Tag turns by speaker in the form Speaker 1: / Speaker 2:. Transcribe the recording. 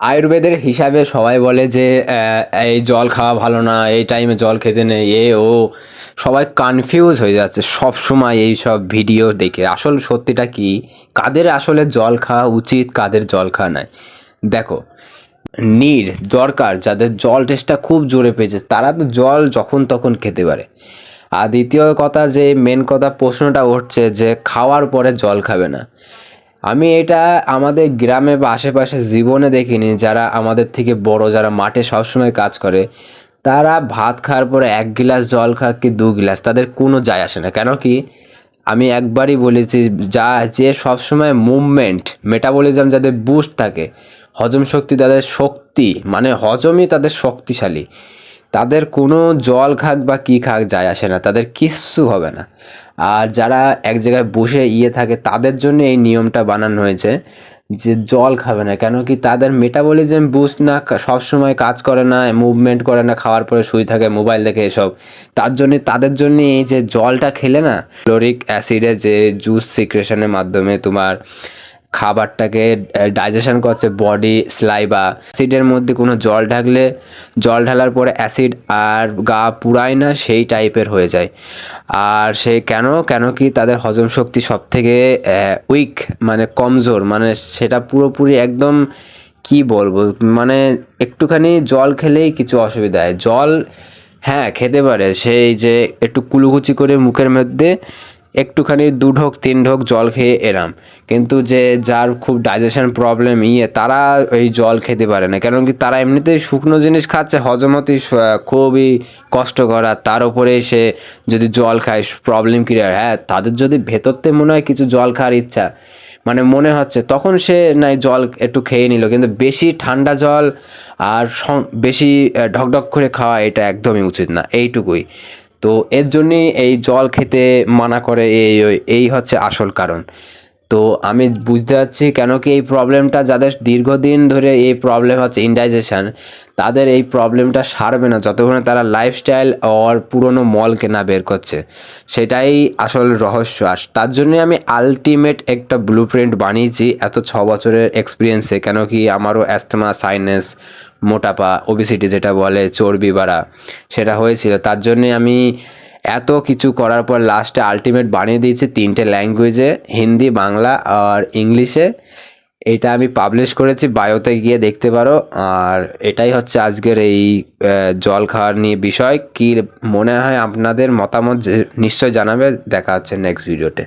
Speaker 1: আয়ুর্বেদের হিসাবে সবাই বলে যে এই জল খাওয়া ভালো না, এই টাইমে জল খেতে নেই, সবাই কনফিউজ হয়ে যাচ্ছে সব সময় এই সব ভিডিও দেখে। আসল সত্যিটা কি, কাদের আসলে জল খাওয়া উচিত, কাদের জল খাওয়া নাই। দেখো, দরকার যাদের জল টেস্টটা খুব জোরে পেয়েছে তারা তো জল যখন তখন খেতে পারে। আর দ্বিতীয় কথা, যে মেন কথা প্রশ্নটা উঠছে যে খাওয়ার পরে জল খাবে না। আমি এটা আমাদের গ্রামে বা আশেপাশে জীবনে দেখিনি। যারা আমাদের থেকে বড়, যারা মাঠে সবসময় কাজ করে, তারা ভাত খাওয়ার পরে 1 গ্লাস জল খাক কি 2 গ্লাস, তাদের কোনো যায় আসে না। কেন কি, আমি একবারই বলেছি, যে সবসময় মুভমেন্ট, মেটাবলিজম যাদের বুস্ট থাকে, হজম শক্তি তাদের শক্তি, মানে হজমই তাদের শক্তিশালী, তাদের কোনো জল খাক বা কী খাক যায় আসে না, তাদের কিচ্ছু হবে না। আর যারা এক জায়গায় বসে থাকে, তাদের জন্য এই নিয়মটা বানানো হয়েছে যে জল খাবে না। কেন কি, তাদের মেটাবলিজম বুস্ট না, সবসময় কাজ করে না, মুভমেন্ট করে না, খাওয়ার পরে শুয়ে থাকে, মোবাইল দেখে, এসব। তাদের জন্য এই যে জলটা খেলে না, ক্লোরিক অ্যাসিডের যে জুস সিক্রেশনের মাধ্যমে তোমার খাবারটাকে ডাইজেশন করছে বডি স্লাইভা। অ্যাসিডের মধ্যে কোনো জল ঢাকলে, জল ঢালার পরে অ্যাসিড আর গা পুরায় না, সেই টাইপের হয়ে যায়। আর সে কেন কি, তাদের হজম শক্তি সব থেকে উইক, মানে কমজোর, মানে সেটা পুরোপুরি একদম, কি বলবো, মানে একটুখানি জল খেলেই কিছু অসুবিধা হয়। জল হ্যাঁ খেতে পারে, সেই যে একটু কুলুকুচি করে মুখের মধ্যে একটুখানি 2 ঢোক 3 ঢোক জল খেয়ে এরাম। কিন্তু যে যার খুব ডাইজেশন প্রবলেম তারা এই জল খেতে পারে না। কেন কি, তারা এমনিতেই শুকনো জিনিস খাচ্ছে, হজম হতে খুবই কষ্টকর। আর তার উপরে সে যদি জল খায়, প্রবলেম ক্রিয়েট। হ্যাঁ, তাদের যদি ভেতরতে মনে হয় কিছু জল খাওয়ার ইচ্ছা, মানে মনে হচ্ছে, তখন সে নাই জল একটু খেয়ে নিল। কিন্তু বেশি ঠান্ডা জল আর বেশি ঢকঢক করে খাওয়া, এটা একদমই উচিত না, এইটুকুই। তো এর জন্যই এই জল খেতে মানা করে, এই হচ্ছে আসল কারণ। তো আমি বুঝতে পারছি কেন কি এই প্রবলেমটা, যাদের দীর্ঘদিন ধরে এই প্রবলেম হচ্ছে ইনডাইজেশন, তাদের এই প্রবলেমটা সারবে না যতক্ষণ তারা লাইফস্টাইল আর পুরনো মলকে না বের করছে। সেটাই আসল রহস্য। আর তার জন্যই আমি আলটিমেট একটা ব্লু প্রিন্ট বানিয়েছি এত 6 বছরের এক্সপিরিয়েন্সে। কেন কি, আমারও অ্যাস্থমা, সাইনাস, মোটাপা, ওবেসিটি যেটা বলে, চর্বি বাড়া, সেটা হয়েছিল। তার জন্যে আমি এত কিছু করার পর লাস্টে আলটিমেট বানিয়ে দিয়েছি 3টে ল্যাঙ্গুয়েজে, হিন্দি, বাংলা আর ইংলিশে। এটা আমি পাবলিশ করেছি, বায়োতে গিয়ে দেখতে পারো। আর এটাই হচ্ছে আজকের এই জল খাওয়ার নিয়ে বিষয়। কি মনে হয় আপনাদের মতামত নিশ্চয় জানাবে। দেখা হচ্ছে নেক্সট ভিডিওতে।